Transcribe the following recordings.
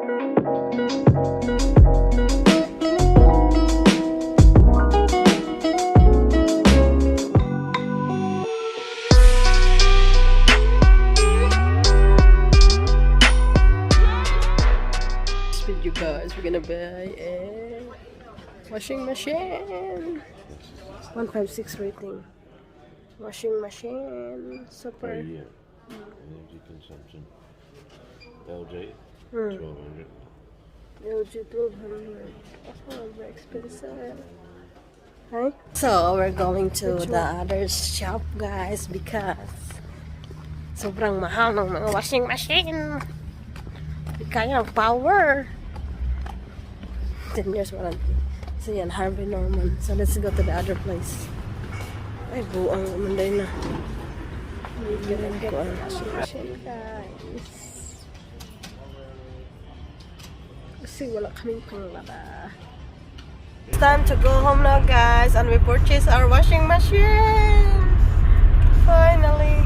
You guys, we're gonna buy a washing machine. 156 rating. Washing machine. Super. Per year. Energy consumption. LG 1200. LG 1200. Oh, very expensive. Right? So we're going to the other shop, guys, because sobrang mahal ng mga washing machine. Hindi kaya ng power. 10 years warranty. So yan, Harvey Norman. So let's go to the other place. Ay, buang manday na. Ganun ko ang washing machine, guys. Kasi wala kaming panglaba. It's time to go home now, guys. And we purchased our washing machine. Finally.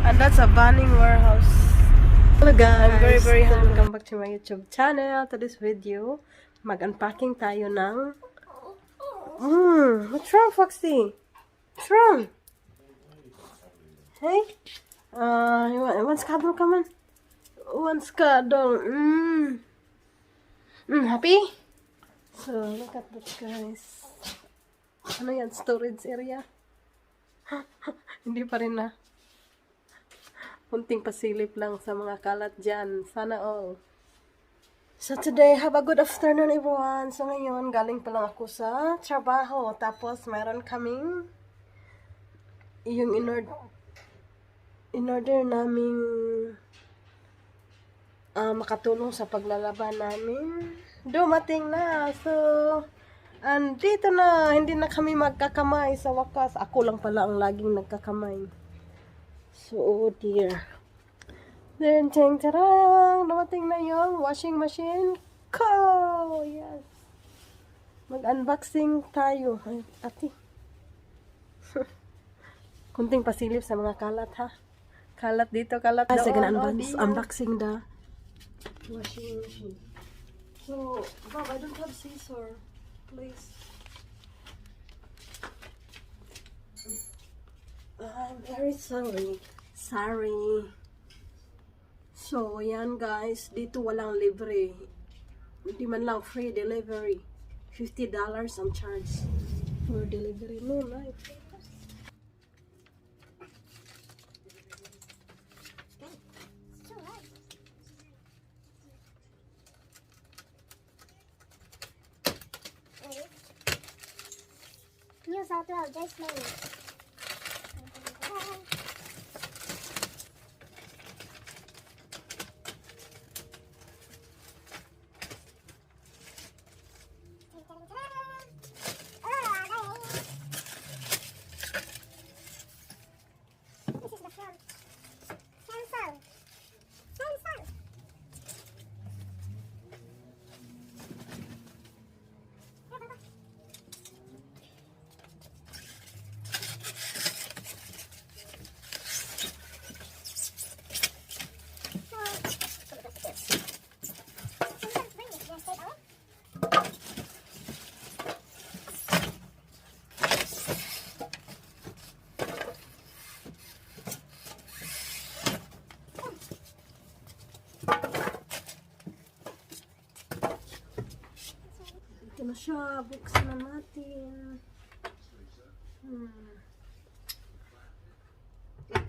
And that's a Banning warehouse. Hello guys. I'm very happy. Welcome back to my YouTube channel. To this video, mag-unpacking tayo ng... what's wrong, Foxy? What's wrong? Hey? One schedule coming? One schedule. Happy? So, look at that, guys. Ano yan? Storage area? Hindi pa rin na. Kunting pasilip lang sa mga kalat dyan. Sana all. So today, have a good afternoon everyone. So ngayon, galing pa lang ako sa trabaho. Tapos mayroon kaming yung in-order naming makatulong sa paglalaban namin. Dumating na. So, andito na. Hindi na kami magkakamay sa wakas. Ako lang pala ang laging nagkakamay. So, oh dear. Then, tarang! Dumating na yung washing machine ko! Yes! Mag-unboxing tayo. Ay, ate. Kunting pasilip sa mga kalat, ha? Kalat dito, kalat doon. Second unboxing the washing machine. So, Bob, I don't have scissor. Please. I'm very sorry. Sorry. So, yan guys. Dito walang libre. Hindi man lang free delivery. $50 ang charge for delivery. No, right? Use out loud, just slowly. Ito na siya. Buksan na natin.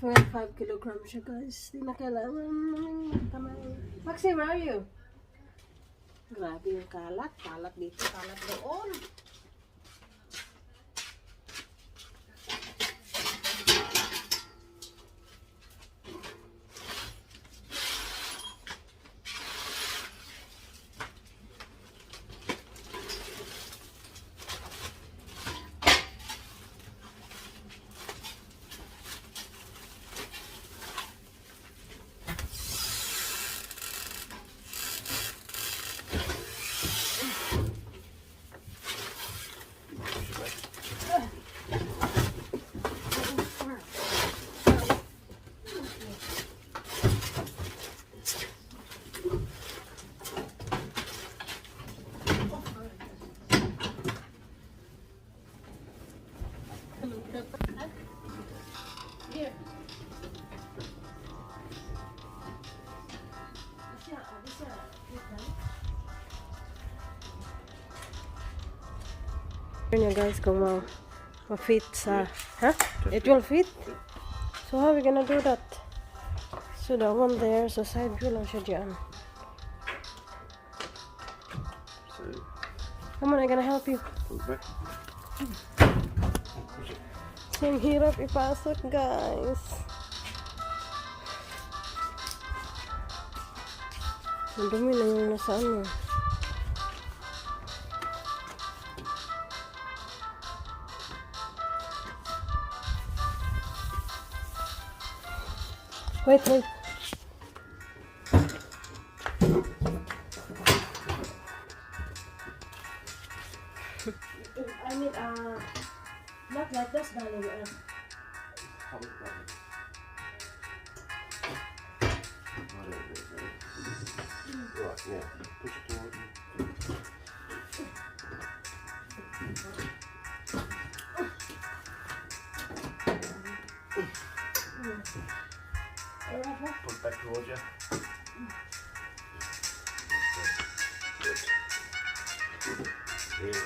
25 kilograms siya, guys. Di na kailangan ng kamay. Maxi, where are you? Grabe yung kalat. Kalat dito, kalat doon. Yun guys, kung ma-fit sa... Huh? It will fit? So how are we gonna do that? So that one there, so side view lang siya dyan. So, Come on, I'm gonna help you. pull it back. Ang hirap ipasok, guys. Ang dumi na yung nasa ano. Wait. I need not like this, darling. Right, yeah. Push it towards you. Push back towards you. Good. Yeah.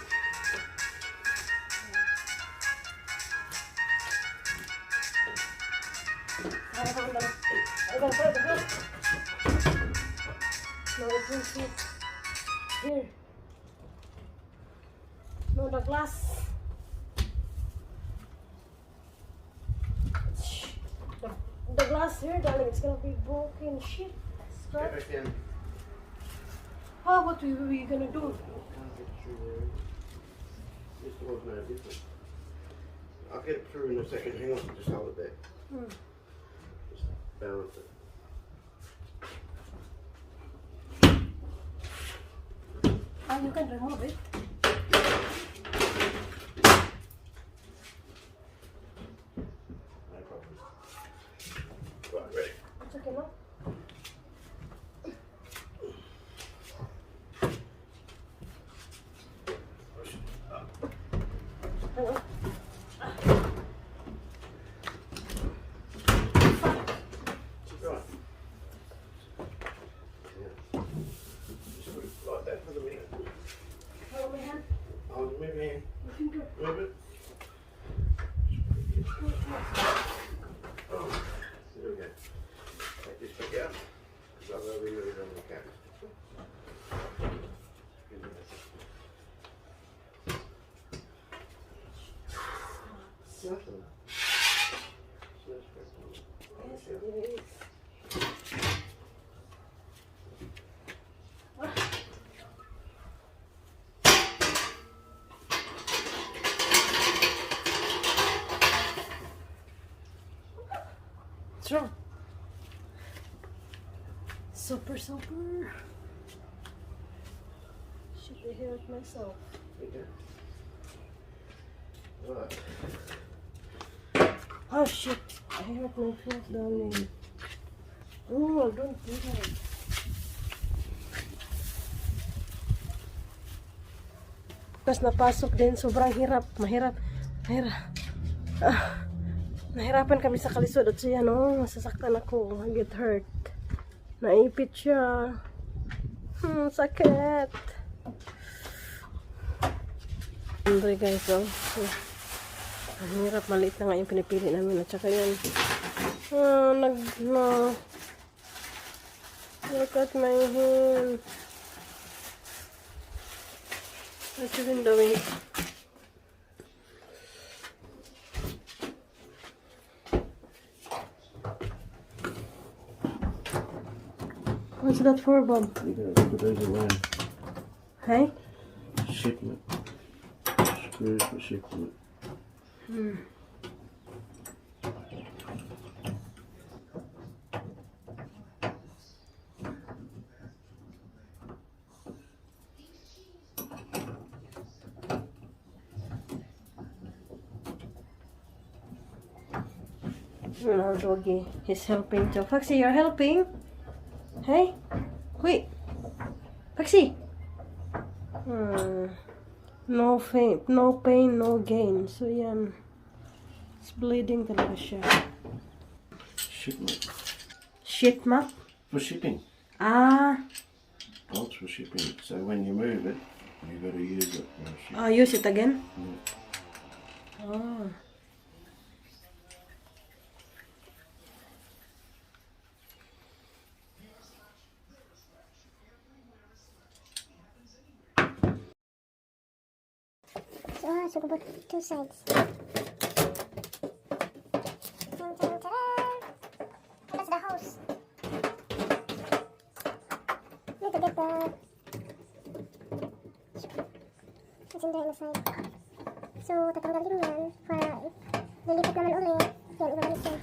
No, it won't fit. Here. No, the glass. The glass here, darling, it's gonna be broken. Shit. Get back in. How what we gonna do? Can't get through there. This door's no different. I'll get it through in a second. Hang on, just hold it there. Just balance it. You can remove it. No problem. Right, ready. It's okay now. Push it up. Hang on. Right. Yeah. Just put it like that for the minute. Hold my hand. I'll move your hand. Your finger. Move it. Oh, there we go. Take this back out, because I'll go remove it on the camera. Nothing. Yes, it is. What's wrong? Super. Should I hear it myself? Okay. Right. Oh shit! I hurt myself, darling. Oh, don't do that. Tapos napasok din, sobrang hirap. Mahirap. Nahirapan kami sa kalisod at siya, no? Masasaktan ako. I get hurt. Naipit siya. Sakit. Andre guys, oh. Ang hirap, maliit na nga yung pinipili namin. At saka yan. Look at my hand. What you been doing? What's that for, Bob? You gotta put those around. Hey? Shipment. Screws for shipment. Our doggy, he's helping too. Foxy, you're helping? Hey? Wait. Foxy! No pain, no gain. So yan. It's bleeding talaga siya. Shipment. Shit map? For shipping. Ah. Bolts for shipping. So when you move it, You gotta use it. Use it again? Yeah. Oh. So go both two sides. That's the house. Need to get the... It's in there inside. So, tatanggalin yan para lilipat naman ulit. Yan, ibabalik yan.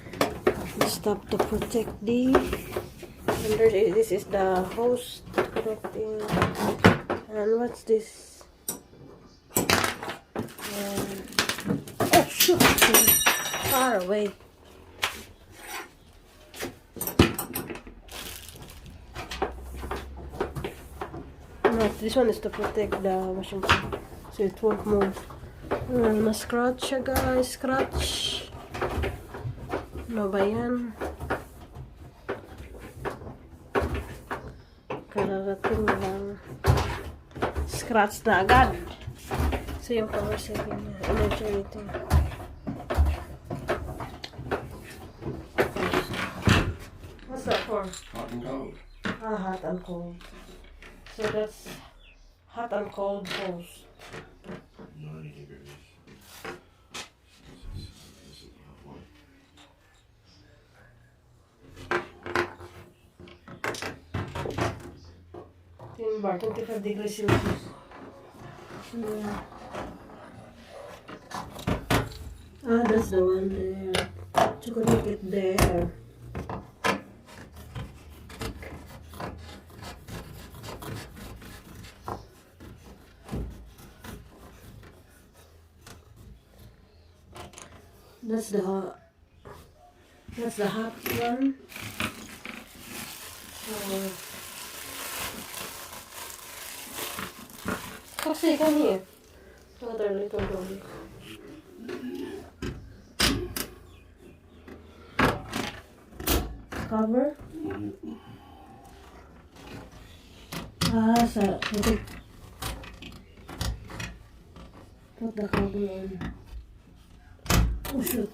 Stop to protect the... Under this is the hose connecting. And what's this? Oh shoot! Far away. No, this one is to protect the washing machine, so it won't move. Na-scratch siya guys, scratch. Ano ba yan? Kararating lang. Scratch na agad. So yung power saving niya, energy rating. What's that for? Hot and cold. Hot and cold. So that's hot and cold hose. 90 degrees. This is the hot one. Timber, 25 degrees Celsius. Yeah. That's the one there. To connect it there. That's the hot one. Kasi come here. Another little doggy. Cover? Put the cover on. Oh shoot.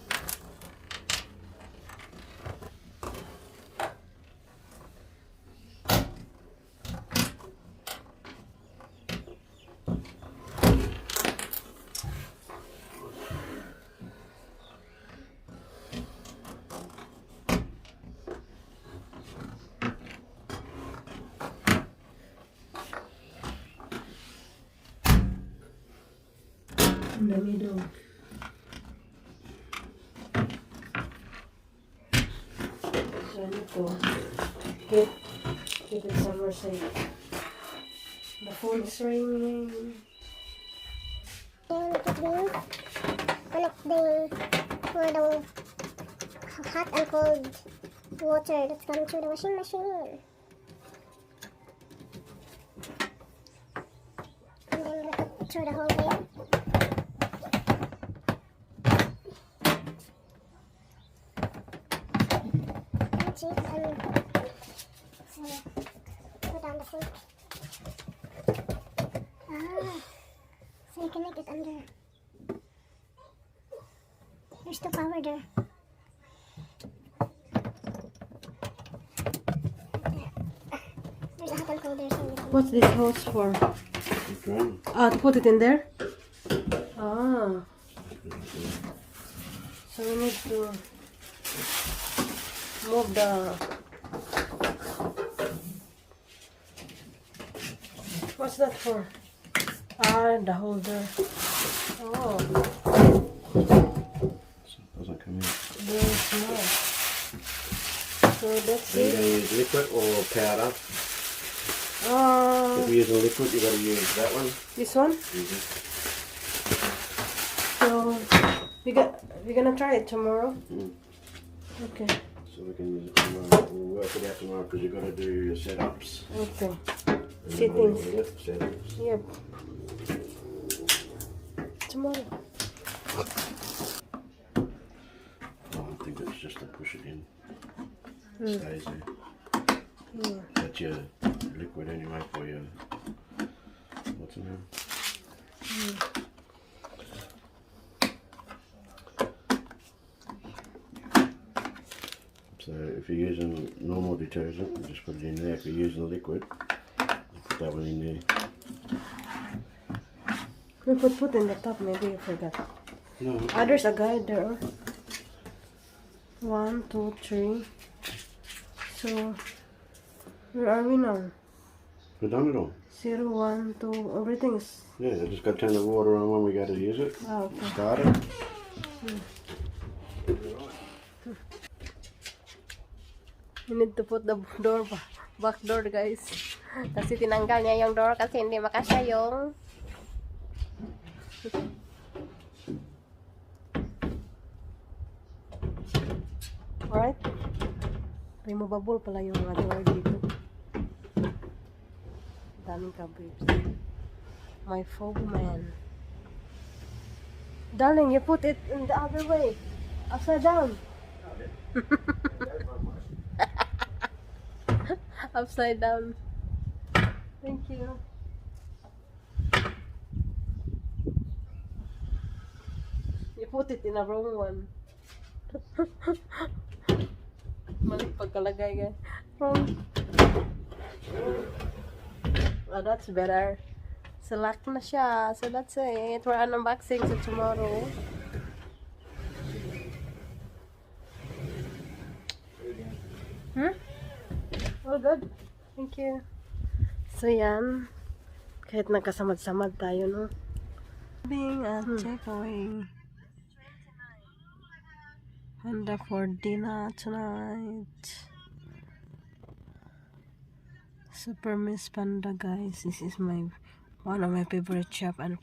In the middle. So I need to keep it somewhere safe. The phone is ringing. And it will connect for the hot and cold water that's coming through the washing machine. And then we'll put through the whole thing. So put down the sink. So you can make it under. There's the power there. There's a hot and cold there. So What's this hose for? Drain. To put it in there? Ah. So we need to move the... What's that for? The holder. Oh, Doesn't come in. there's no. So that's Are you it. going to use liquid or powder? If you're using liquid, you've got to use that one. This one? So we're gonna try it tomorrow. Okay. So we can use it tomorrow. We'll work it out tomorrow because you've got to do your setups. Okay. And Settings. then we'll settings. Yep. Tomorrow. I think it's just to push it in. It stays there. Yeah. That's your liquid anyway for your... What's afternoon. So if you're using normal detergent, you just put it in there. If you're using liquid, you put that one in there. We could put in the top, maybe you forgot. No. There's a guide there. 1, 2, 3. So, where are we now? We've done it all. 0, 1, 2, everything's... Yeah, I just got to turn the water on when we go to use it. Oh, okay. Start it. You need to put the door back door, guys. Kasi tinanggal niya yung door kasi hindi makasya yung... Alright. Removable pala yung mga door dito. Daming kabibs. My phone man. Darling, you put it in the other way. Upside down. Upside down. Thank you. You put it in a wrong one. Mali pagkalagay ka. Wrong. Oh, that's better. Select na siya. So that's it. We're unboxing so tomorrow. All good. Thank you. So yan. Kahit nagkasamad-samad tayo, no? Being a takeaway. Panda for dinner tonight. Super Miss Panda, guys. This is one of my favorite shop and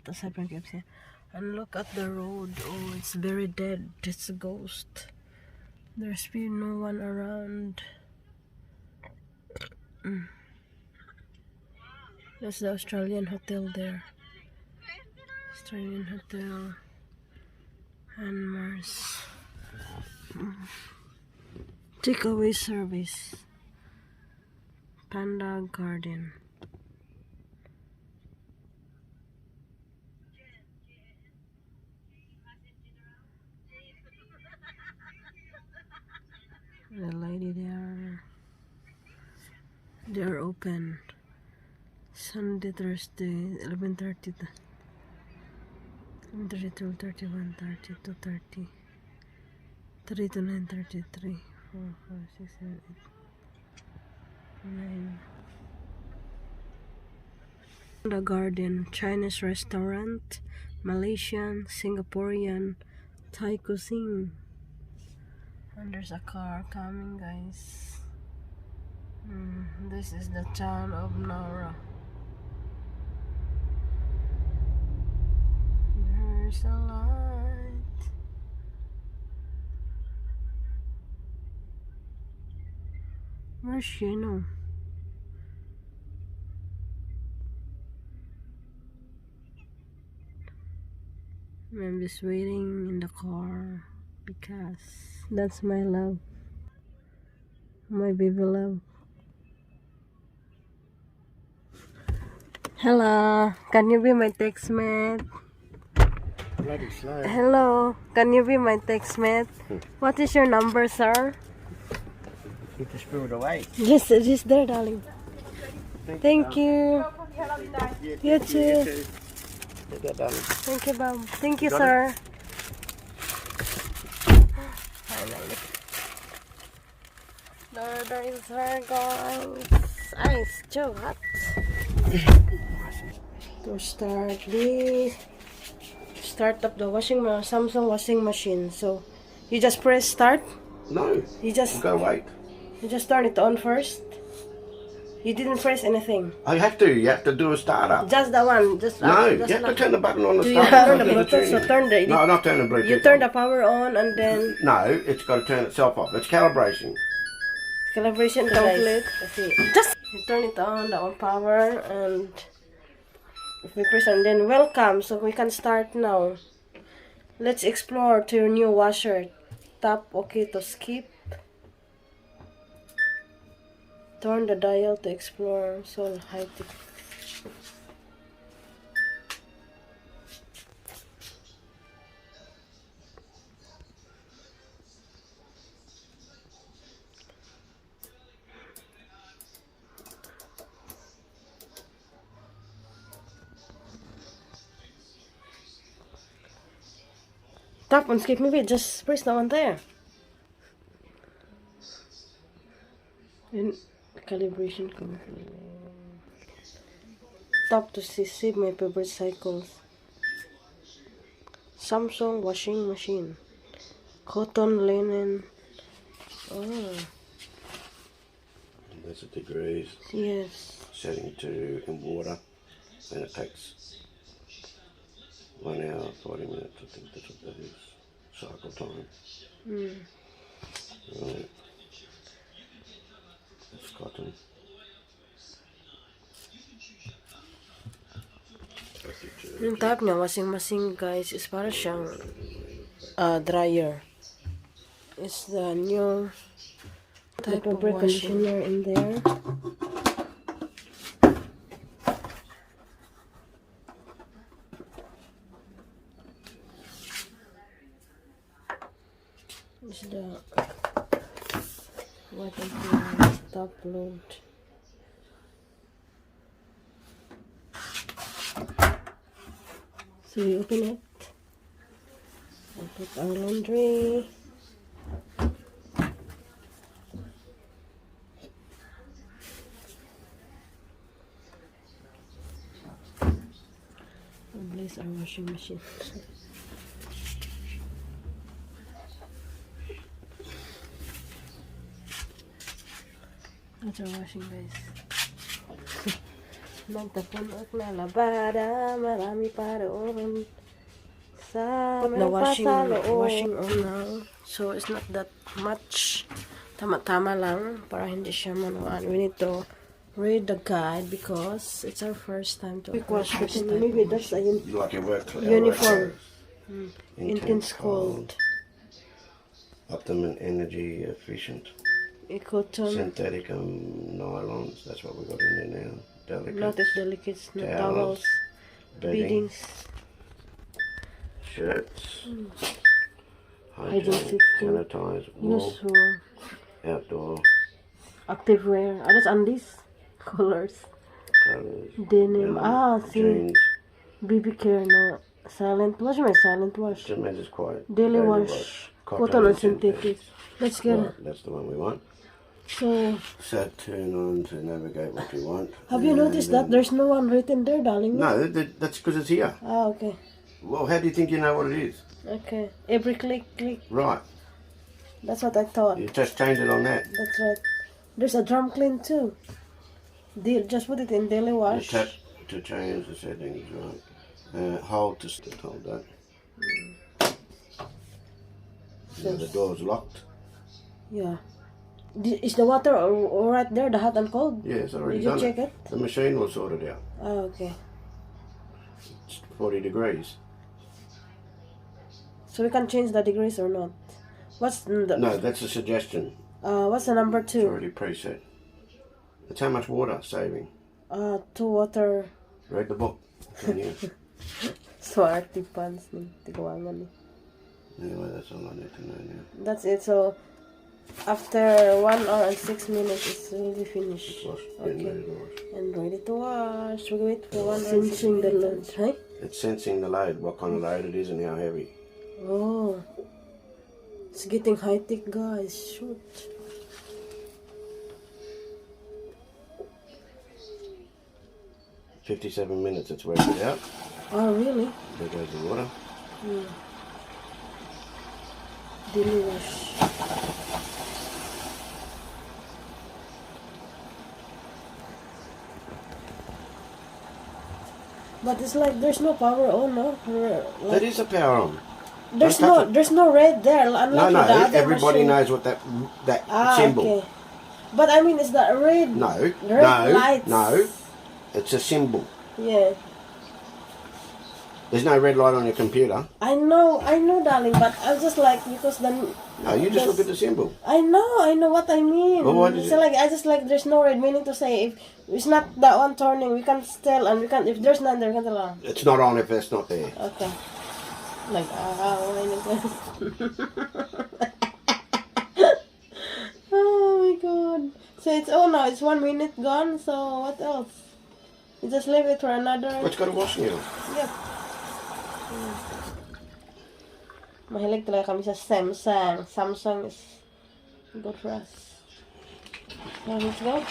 and look at the road. Oh, it's very dead. It's a ghost. There's been no one around. That's the Australian hotel there. Australian hotel and Mars. Takeaway service. Panda Garden. The lady there. They're open Sunday, Thursday, 11:30 to 12:30, 1:30 to 30, 3 to 9:30, 3, 4, 5, 6, 7, 8, 9. The garden, Chinese restaurant, Malaysian, Singaporean, Thai cuisine. And there's a car coming, guys. This is the town of Nara. There's a light. Where's she now? I'm just waiting in the car because that's my love. My baby love. Hello, can you be my textmate? Bloody slow. Hello, can you be my textmate? What is your number, sir? You just threw it away. Yes, it is there, darling. Thank you. You too. Take that, darling. Thank you, Bob. Thank you, Got sir. Finally. There is her, guys. It's too hot. To start up the Samsung washing machine. So you just press start. No. You just wait. You just turn it on first. You didn't press anything. I have to. You have to do a startup. Just the one. You have to turn the button on the Do you starter. have the Bluetooth? So turn the. No, not turn the Bluetooth. You turn the power on and then. No, it's got to turn itself off. It's calibration. Calibration complete. Just you turn it on power and if we press and then welcome, so we can start now. Let's explore to your new washer. Tap OK to skip. Turn the dial to explore. So high tech. Tap and skip. Maybe just press that one there. And calibration complete. Tap to see my favorite cycles. Samsung washing machine. Cotton, linen. Oh. That's the degrees. Yes. Setting to in water, and it takes 1 hour 40 minutes. I think that's what that is. Cycle time. Right. That's cotton. Yung type niya, washing machine guys, is para siyang dryer. It's the new type of conditioner in there. It's the what is the top load. So we open it and put our laundry. And place our washing machine. That's our washing, guys. Nagtapunog na labada, marami pa doon sa the washing on now. So it's not that much. Tama-tama lang para hindi siya manuan. We need to read the guide because it's our first time to wash. Maybe that's a Like a work uniform. Intense cold. Optimum energy efficient. Cotton. Synthetic nylons. That's what we got in there now. Delicate. Not as delicate, no towels, bedding, beddings, shirts, hygiene hygiene, sanitize, wool, useful, outdoor, active wear. That's undies, colors, colours, denim. See, jeans. BB care no silent wash. My silent wash. Just means it's quite Daily wash. Cotton and synthetic. Let's get it. Right, that's the one we want. So, Set turn on to navigate what you want. have you noticed that there's no one written there, darling? No, that's because it's here. Ah, okay. Well, how do you think you know what it is? Okay. Every click. Right. That's what I thought. You just change it on that. That's right. There's a drum clean too. Just put it in daily You wash. tap to change the settings, right? Hold to hold that. Now the door's locked. Yeah. Is the water all right there, the hot and cold? Yeah, it's already Did you done check it? The machine will sort it out. Oh, okay. It's 40 degrees. So we can change the degrees or not? What's the No, that's a suggestion. what's the number It's 2? already preset. It's how much water saving. 2 water. Read the book. And you, Swarty pants ni tiguangan ni. anyway, that's all I need to know now. That's it. So after 1 hour and 6 minutes, it's really finished. It's washed. Okay. And ready to wash. And ready to wash. We wait for 1 hour. Sensing the load, right? It's sensing the load, what kind of load it is and how heavy. Oh, it's getting high tech, guys. Shoot. $57 minutes, it's worked it out. Oh, really? There goes the water. Daily wash. But it's like there's no power on, no? Like, That is a power on. there's don't touch there's no red there. No, Unlike the other everybody machine. knows what that symbol. Okay. But I mean, it's the red. No, Red lights. no. It's a symbol. Yeah. There's no red light on your computer. I know, darling. But I was just like because then. No, you just look at the symbol. I know what I mean. Well, what is so it? like I just like there's no red, meaning to say if it's not that one turning, we can tell, and we can if there's none there, we can tell. It's not on if that's not there. Okay. Like oh my god. So it's now it's 1 minute gone. So what else? You just leave it for another. What's got a washing it on? Yep. Mahilig talaga kami sa Samsung. Samsung is good for us. So, let's go.